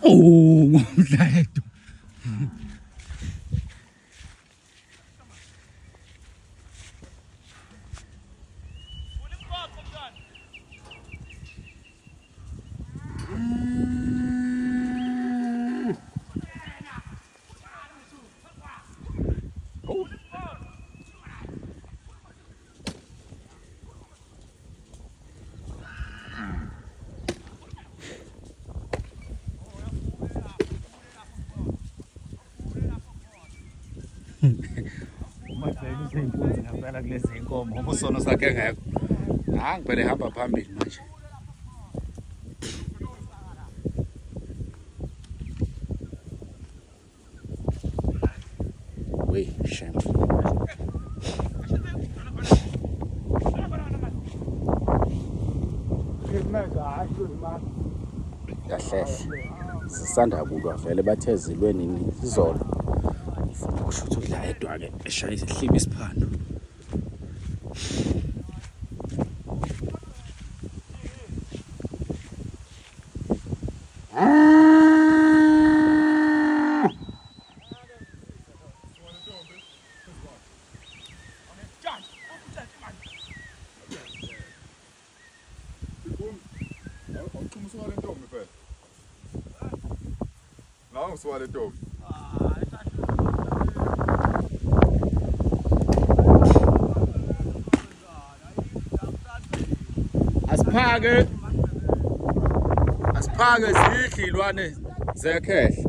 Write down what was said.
Oh, ngomdlayedo. Umabheke izinkunzi ngempela kulezi inkomo ngoba usono sakhe ngekho. Ngempela ehamba phambili manje. Wey, shame. Kahle. Sisanda kulwa vele bathe zilwe nini izolo. Ufuna kusho ukuthi udla edwa-ke eshaya isihlimi isiphando. Swallow dog. Asiphake zidle ilwane zekhehle.